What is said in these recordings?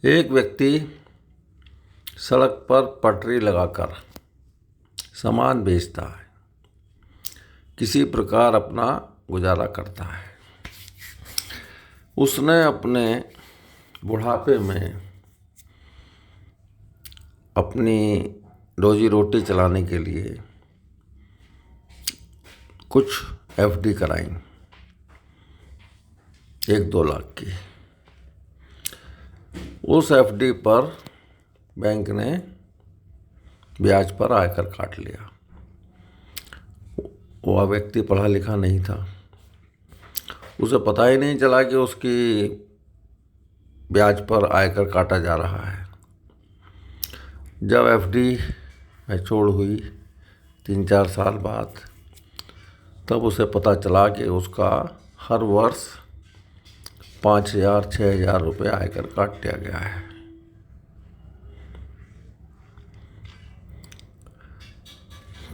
एक व्यक्ति सड़क पर पटरी लगाकर सामान बेचता है, किसी प्रकार अपना गुजारा करता है। उसने अपने बुढ़ापे में अपनी रोजी रोटी चलाने के लिए कुछ एफडी कराई 1-2 लाख की। उस एफडी पर बैंक ने ब्याज पर आयकर काट लिया। वह व्यक्ति पढ़ा लिखा नहीं था, उसे पता ही नहीं चला कि उसकी ब्याज पर आयकर काटा जा रहा है। जब एफडी मैच्योर हुई 3-4 साल बाद, तब उसे पता चला कि उसका हर वर्ष 5,000-6,000 रुपये आयकर काट दिया गया है।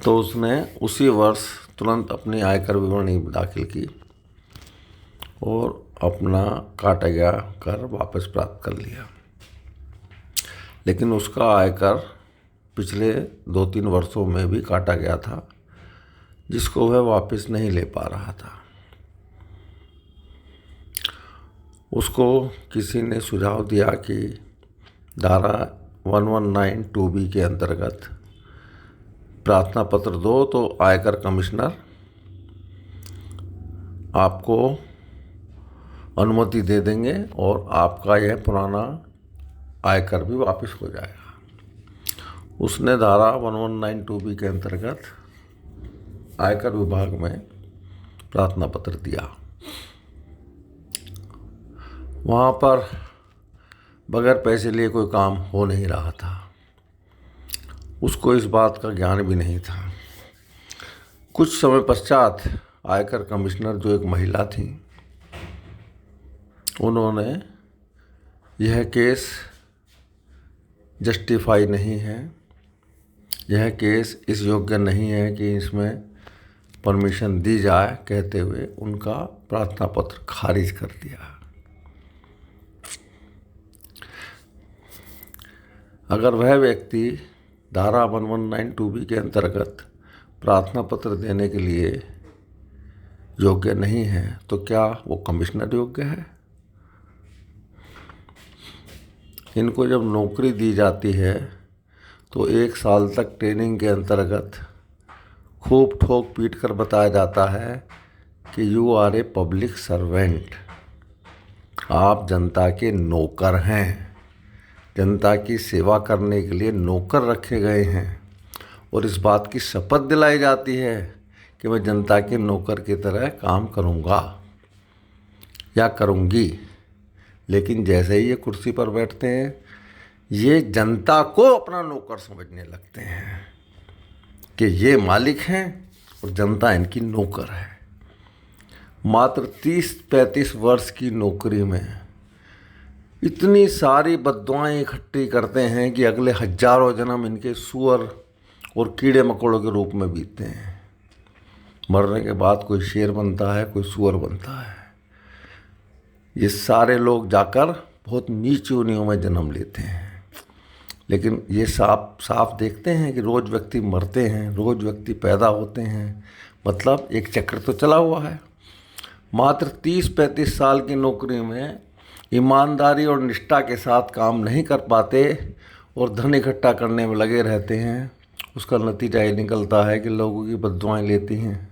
तो उसने उसी वर्ष तुरंत अपनी आयकर विवरणी दाखिल की और अपना काटा गया कर वापस प्राप्त कर लिया। लेकिन उसका आयकर पिछले 2-3 वर्षों में भी काटा गया था, जिसको वह वापस नहीं ले पा रहा था। उसको किसी ने सुझाव दिया कि धारा 1192B के अंतर्गत प्रार्थना पत्र दो तो आयकर कमिश्नर आपको अनुमति दे देंगे और आपका यह पुराना आयकर भी वापस हो जाएगा। उसने धारा 1192B के अंतर्गत आयकर विभाग में प्रार्थना पत्र दिया। वहाँ पर बगैर पैसे लिए कोई काम हो नहीं रहा था। उसको इस बात का ज्ञान भी नहीं था। कुछ समय पश्चात आयकर कमिश्नर, जो एक महिला थी, उन्होंने यह केस जस्टिफाई नहीं है, यह केस इस योग्य नहीं है कि इसमें परमिशन दी जाए, कहते हुए उनका प्रार्थना पत्र खारिज कर दिया। अगर वह व्यक्ति धारा 1192B के अंतर्गत प्रार्थना पत्र देने के लिए योग्य नहीं है, तो क्या वो कमिश्नर योग्य है? इनको जब नौकरी दी जाती है तो 1 साल तक ट्रेनिंग के अंतर्गत खूब ठोक पीट कर बताया जाता है कि you are a public servant, आप जनता के नौकर हैं, जनता की सेवा करने के लिए नौकर रखे गए हैं। और इस बात की शपथ दिलाई जाती है कि मैं जनता के नौकर की तरह काम करूँगा या करूँगी। लेकिन जैसे ही ये कुर्सी पर बैठते हैं, ये जनता को अपना नौकर समझने लगते हैं कि ये मालिक हैं और जनता इनकी नौकर है। मात्र 30-35 वर्ष की नौकरी में इतनी सारी बद्दुआएं इकट्ठी करते हैं कि अगले हजारों जन्म इनके सुअर और कीड़े मकोड़ों के रूप में बीतते हैं। मरने के बाद कोई शेर बनता है, कोई सुअर बनता है। ये सारे लोग जाकर बहुत नीच योनियों में जन्म लेते हैं। लेकिन ये साफ देखते हैं कि रोज़ व्यक्ति मरते हैं, रोज़ व्यक्ति पैदा होते हैं, मतलब एक चक्र तो चला हुआ है। मात्र 30-35 साल की नौकरी में ईमानदारी और निष्ठा के साथ काम नहीं कर पाते और धन इकट्ठा करने में लगे रहते हैं। उसका नतीजा ये निकलता है कि लोगों की बद्दुआएं लेती हैं,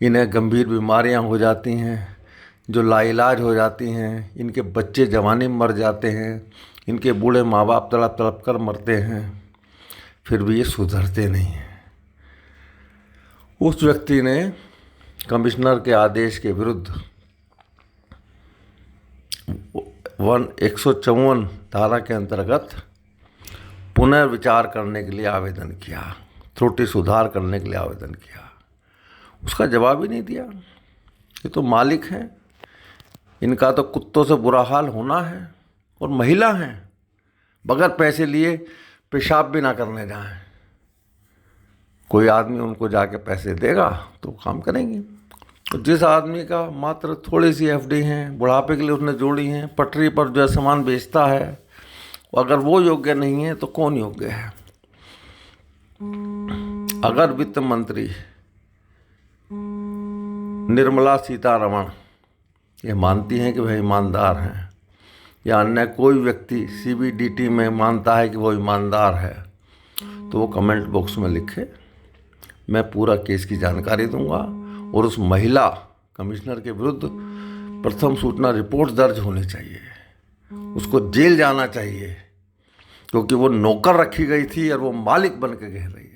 इन्हें गंभीर बीमारियां हो जाती हैं जो लाइलाज हो जाती हैं, इनके बच्चे जवानी में मर जाते हैं, इनके बूढ़े माँ बाप तड़प तड़प कर मरते हैं, फिर भी ये सुधरते नहीं हैं। उस व्यक्ति ने कमिश्नर के आदेश के विरुद्ध 154 धारा के अंतर्गत पुनर्विचार करने के लिए आवेदन किया, त्रुटि सुधार करने के लिए आवेदन किया। उसका जवाब ही नहीं दिया। ये तो मालिक हैं, इनका तो कुत्तों से बुरा हाल होना है। और महिला हैं, बगैर पैसे लिए पेशाब भी ना करने जाएं, कोई आदमी उनको जाके पैसे देगा तो काम करेंगी। तो जिस आदमी का मात्र थोड़ी सी एफडी हैं, बुढ़ापे के लिए उसने जोड़ी हैं, पटरी पर जो है सामान बेचता है, अगर वो योग्य नहीं है तो कौन योग्य है? अगर वित्त मंत्री निर्मला सीतारमण ये मानती हैं कि वह ईमानदार हैं, या अन्य कोई व्यक्ति सीबीडीटी में मानता है कि वो ईमानदार है, तो वो कमेंट बॉक्स में लिखे। मैं पूरा केस की जानकारी दूंगा और उस महिला कमिश्नर के विरुद्ध प्रथम सूचना रिपोर्ट दर्ज होनी चाहिए। उसको जेल जाना चाहिए, क्योंकि वो नौकर रखी गई थी और वो मालिक बन के कह रही है।